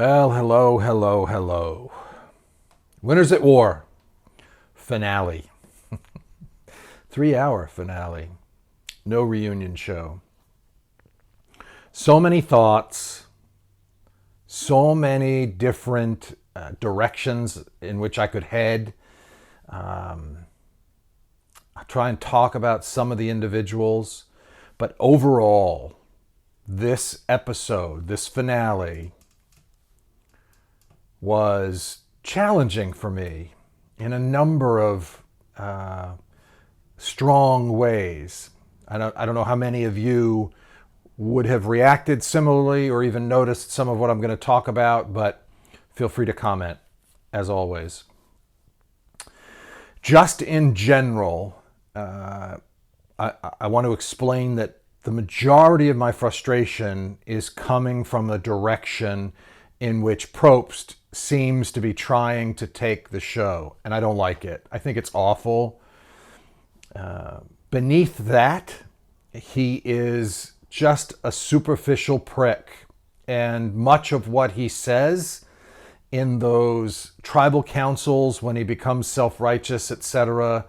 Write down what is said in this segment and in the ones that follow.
Well, hello, hello, hello. Winners at War finale. 3 hour finale. No reunion show. So many thoughts, so many different directions in which I could head. I'll try and talk about some of the individuals, but overall, this episode, this finale, was challenging for me in a number of strong ways. I don't know how many of you would have reacted similarly or even noticed some of what I'm going to talk about, but feel free to comment, as always. Just in general, I want to explain that the majority of my frustration is coming from the direction in which Probst seems to be trying to take the show, and I don't like it. I think it's awful. Beneath that, he is just a superficial prick, and much of what he says in those tribal councils when he becomes self-righteous, etc.,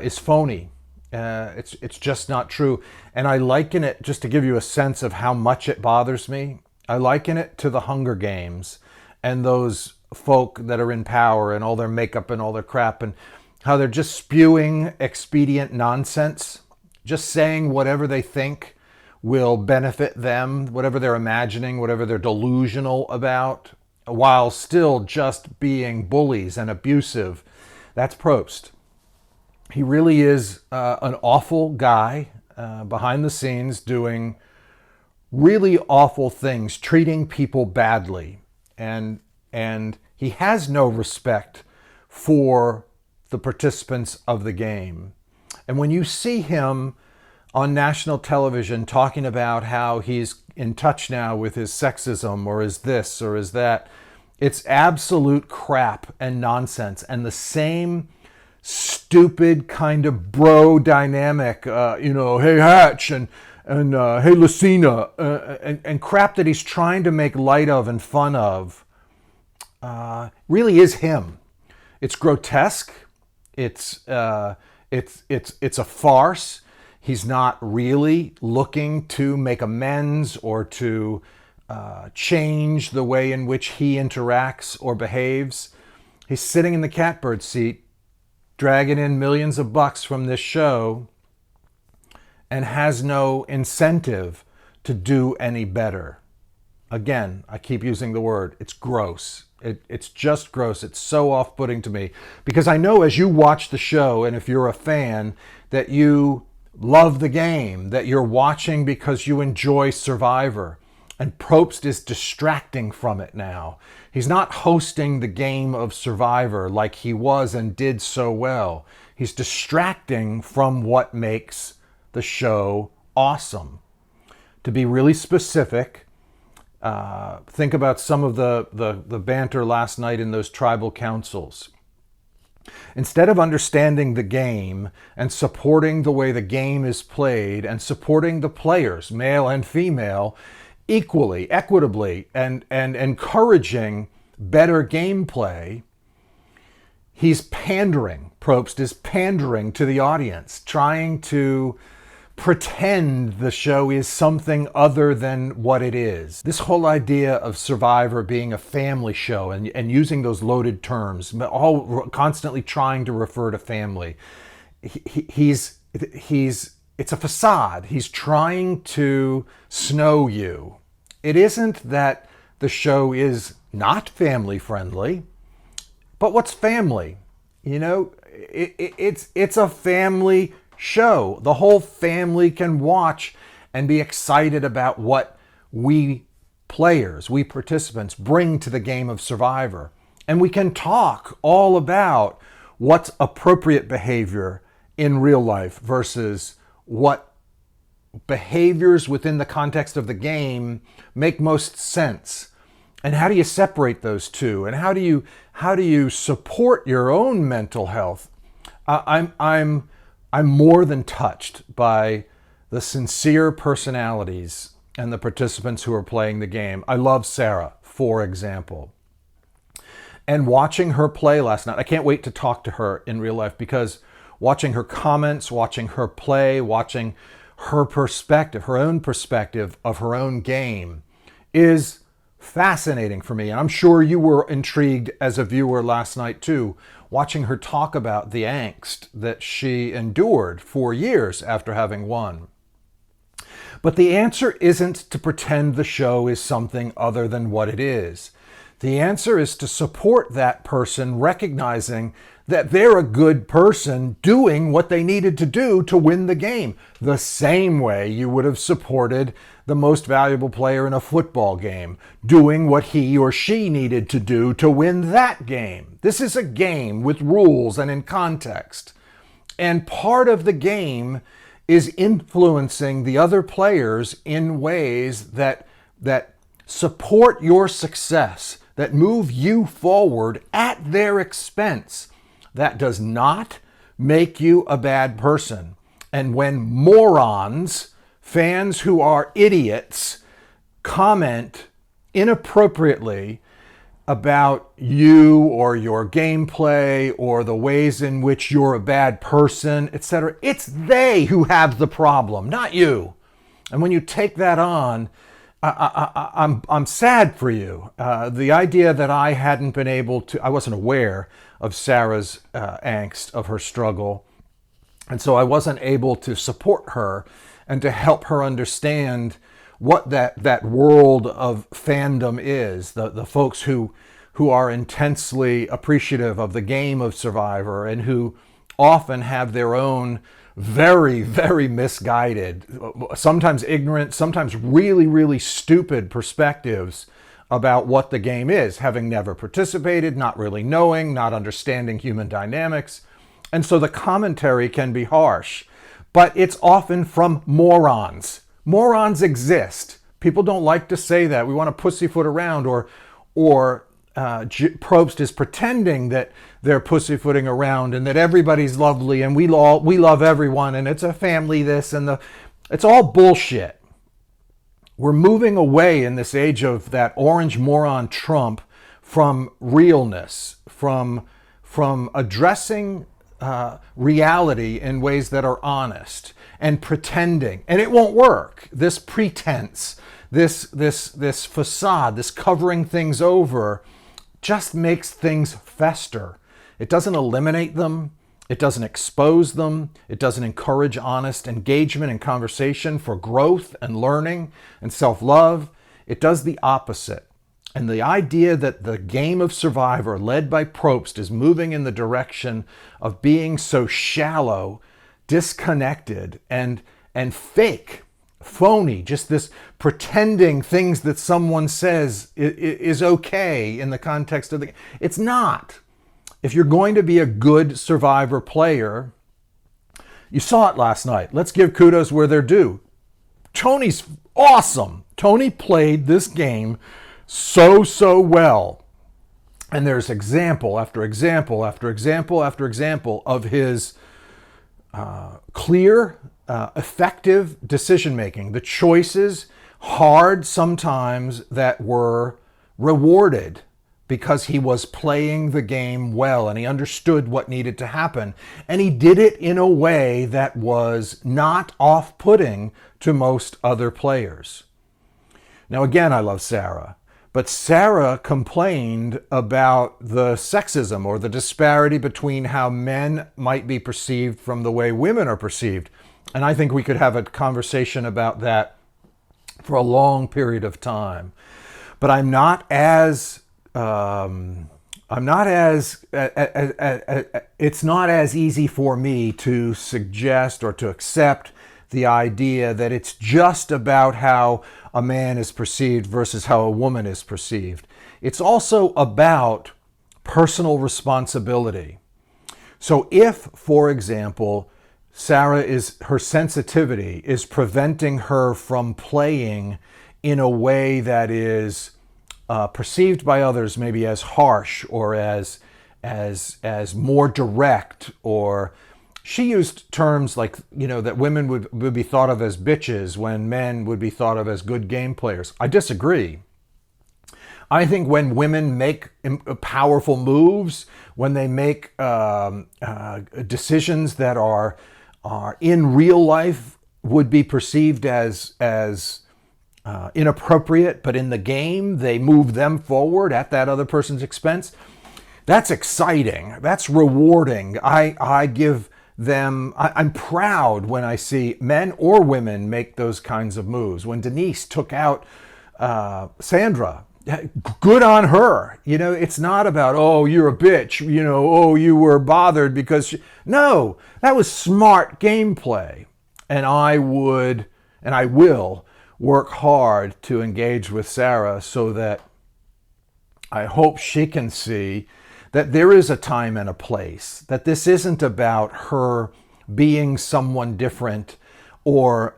is phony. It's just not true. And I liken it, just to give you a sense of how much it bothers me, I liken it to the Hunger Games and those folk that are in power and all their makeup and all their crap, and how they're just spewing expedient nonsense, just saying whatever they think will benefit them, whatever they're imagining, whatever they're delusional about, while still just being bullies and abusive. That's Probst. He really is an awful guy behind the scenes doing really awful things, treating people badly. And he has no respect for the participants of the game. And when you see him on national television talking about how he's in touch now with his sexism or his this or his that, it's absolute crap and nonsense. And the same stupid kind of bro dynamic, hey Hatch and hey Lucina, and crap that he's trying to make light of and fun of, really is him. It's grotesque. It's a farce. He's not really looking to make amends or to change the way in which he interacts or behaves. He's sitting in the catbird seat, dragging in millions of bucks from this show, and has no incentive to do any better. Again, I keep using the word. It's gross. It's just gross. It's so off-putting to me, because I know as you watch the show, and if you're a fan, that you love the game, that you're watching because you enjoy Survivor. And Probst is distracting from it now. He's not hosting the game of Survivor like he was and did so well. He's distracting from what makes the show awesome. To be really specific, think about some of the banter last night in those tribal councils. Instead of understanding the game and supporting the way the game is played and supporting the players, male and female, equally, equitably, and encouraging better gameplay, he's pandering. Probst is pandering to the audience, trying to pretend the show is something other than what it is. This whole idea of Survivor being a family show and using those loaded terms, all constantly trying to refer to family, it's a facade. He's trying to snow you. It isn't that the show is not family friendly, but what's family? It's a family show. The whole family can watch and be excited about what we players, we participants bring to the game of Survivor. And we can talk all about what's appropriate behavior in real life versus what behaviors within the context of the game make most sense. And how do you separate those two? And how do you support your own mental health? I'm more than touched by the sincere personalities and the participants who are playing the game. I love Sarah for example. And watching her play last night, I can't wait to talk to her in real life, because watching her comments, watching her play, watching her perspective, her own perspective of her own game is fascinating for me. And I'm sure you were intrigued as a viewer last night too, watching her talk about the angst that she endured for years after having won. But the answer isn't to pretend the show is something other than what it is. The answer is to support that person, recognizing that they're a good person doing what they needed to do to win the game, the same way you would have supported the most valuable player in a football game, doing what he or she needed to do to win that game. This is a game with rules and in context. And part of the game is influencing the other players in ways that support your success, that move you forward at their expense. That does not make you a bad person. And when morons, fans who are idiots, comment inappropriately about you or your gameplay or the ways in which you're a bad person, etc., it's they who have the problem, not you. And when you take that on, I'm sad for you. The idea that I hadn't been able to, I wasn't aware of Sarah's angst, of her struggle. And so I wasn't able to support her and to help her understand what that world of fandom is, the folks who are intensely appreciative of the game of Survivor and who often have their own very, very misguided, sometimes ignorant, sometimes really, really stupid perspectives about what the game is, having never participated, not really knowing, not understanding human dynamics. And so the commentary can be harsh, but it's often from morons. Morons exist. People don't like to say that. We want to pussyfoot around, or Probst is pretending that they're pussyfooting around and that everybody's lovely and we love everyone and it's a family this and it's all bullshit. We're moving away in this age of that orange moron Trump from realness, from addressing reality in ways that are honest and pretending. And it won't work. This pretense, this facade, this covering things over just makes things fester. It doesn't eliminate them. It doesn't expose them. It doesn't encourage honest engagement and conversation for growth and learning and self-love. It does the opposite. And the idea that the game of Survivor, led by Probst, is moving in the direction of being so shallow, disconnected, and fake, phony, just this pretending things that someone says is okay in the context of the game. It's not. If you're going to be a good Survivor player, you saw it last night. Let's give kudos where they're due. Tony's awesome. Tony played this game so well. And there's example after example after example after example of his clear, effective decision-making. The choices, hard sometimes, that were rewarded because he was playing the game well and he understood what needed to happen. And he did it in a way that was not off-putting to most other players. Now, again, I love Sarah. But Sarah complained about the sexism or the disparity between how men might be perceived from the way women are perceived. And I think we could have a conversation about that for a long period of time. But it's not as easy for me to suggest or to accept the idea that it's just about how a man is perceived versus how a woman is perceived. It's also about personal responsibility. So if, for example, her sensitivity is preventing her from playing in a way that is perceived by others maybe as harsh or as more direct, or she used terms like, that women would be thought of as bitches when men would be thought of as good game players. I disagree. I think when women make powerful moves, when they make decisions that are in real life would be perceived as inappropriate, but in the game they move them forward at that other person's expense. That's exciting. That's rewarding. I give them. I'm proud when I see men or women make those kinds of moves. When Denise took out Sandra, good on her. It's not about, oh, you're a bitch. Oh, you were bothered because no, that was smart gameplay. And I will work hard to engage with Sarah so that I hope she can see that there is a time and a place, that this isn't about her being someone different, or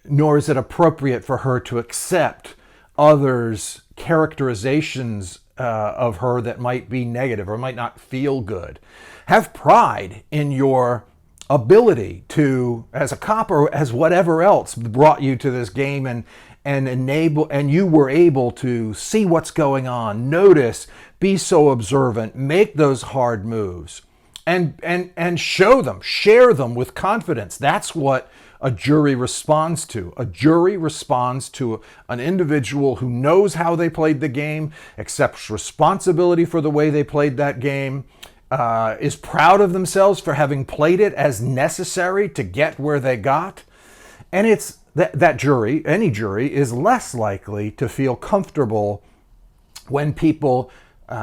nor is it appropriate for her to accept others' characterizations of her that might be negative or might not feel good. Have pride in your ability to, as a cop or as whatever else brought you to this game, and enable, and you were able to see what's going on, notice, be so observant, make those hard moves, and show them, share them with confidence. That's what a jury responds to. A jury responds to an individual who knows how they played the game, accepts responsibility for the way they played that game, is proud of themselves for having played it as necessary to get where they got. And it's that jury, any jury, is less likely to feel comfortable when people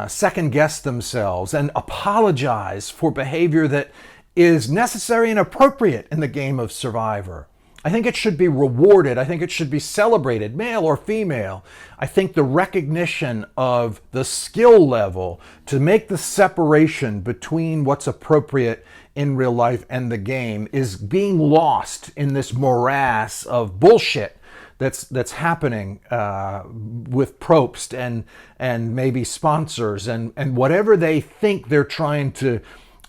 second guess themselves and apologize for behavior that is necessary and appropriate in the game of Survivor. I think it should be rewarded. I think it should be celebrated, male or female. I think the recognition of the skill level to make the separation between what's appropriate in real life and the game is being lost in this morass of bullshit that's happening with Probst and maybe sponsors and whatever they think they're trying to,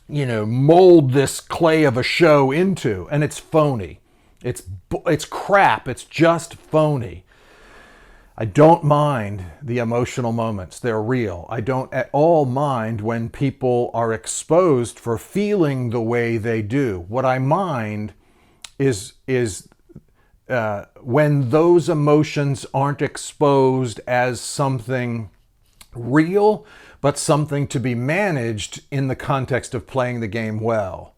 mold this clay of a show into, and it's phony. It's crap. It's just phony. I don't mind the emotional moments. They're real. I don't at all mind when people are exposed for feeling the way they do. What I mind is when those emotions aren't exposed as something real, but something to be managed in the context of playing the game well.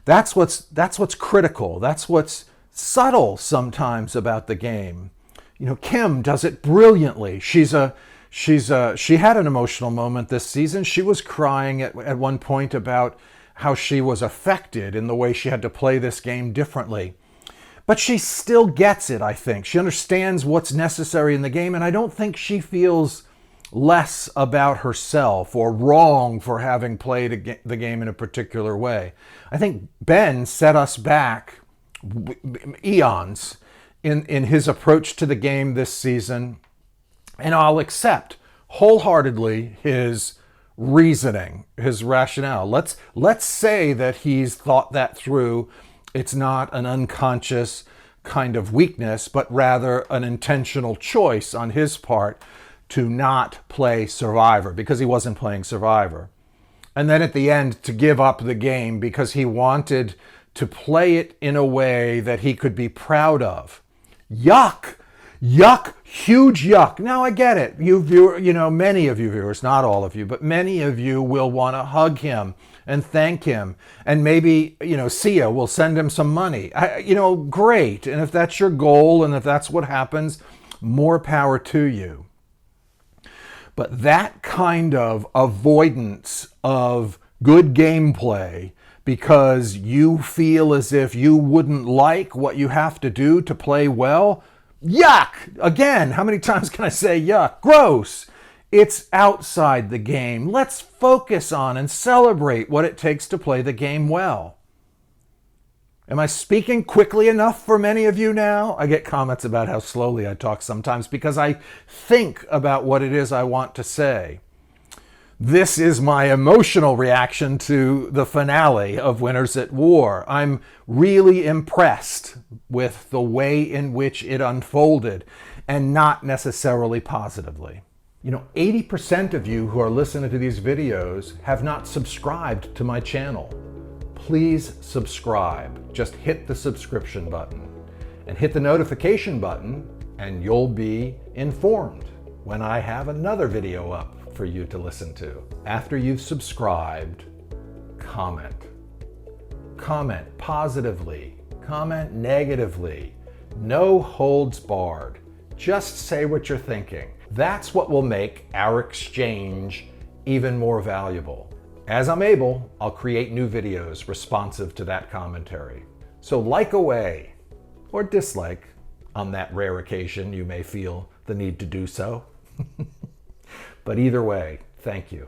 That's what's critical. That's what's subtle sometimes about the game. Kim does it brilliantly. She had an emotional moment this season. She was crying at one point about how she was affected in the way she had to play this game differently. But she still gets it, I think. She understands what's necessary in the game, and I don't think she feels less about herself or wrong for having played the game in a particular way. I think Ben set us back eons in his approach to the game this season, and I'll accept wholeheartedly his reasoning, his rationale. Let's say that he's thought that through. It's not an unconscious kind of weakness, but rather an intentional choice on his part to not play Survivor because he wasn't playing Survivor. And then at the end to give up the game because he wanted to play it in a way that he could be proud of. Yuck! Yuck! Huge yuck. Now I get it. Many of you viewers, not all of you, but many of you will want to hug him and thank him. And maybe, Sia will send him some money. Great. And if that's your goal and if that's what happens, more power to you. But that kind of avoidance of good gameplay because you feel as if you wouldn't like what you have to do to play well, yuck! Again, how many times can I say yuck? Gross! It's outside the game. Let's focus on and celebrate what it takes to play the game well. Am I speaking quickly enough for many of you now? I get comments about how slowly I talk sometimes because I think about what it is I want to say. This is my emotional reaction to the finale of Winners at War. I'm really impressed with the way in which it unfolded. and not necessarily positively. 80% of you who are listening to these videos have not subscribed to my channel. Please subscribe. Just hit the subscription button and hit the notification button, and you'll be informed when I have another video up for you to listen to. After you've subscribed, comment. Comment positively, comment negatively. No holds barred. Just say what you're thinking. That's what will make our exchange even more valuable. As I'm able, I'll create new videos responsive to that commentary. So like away, or dislike, on that rare occasion you may feel the need to do so. But either way, thank you.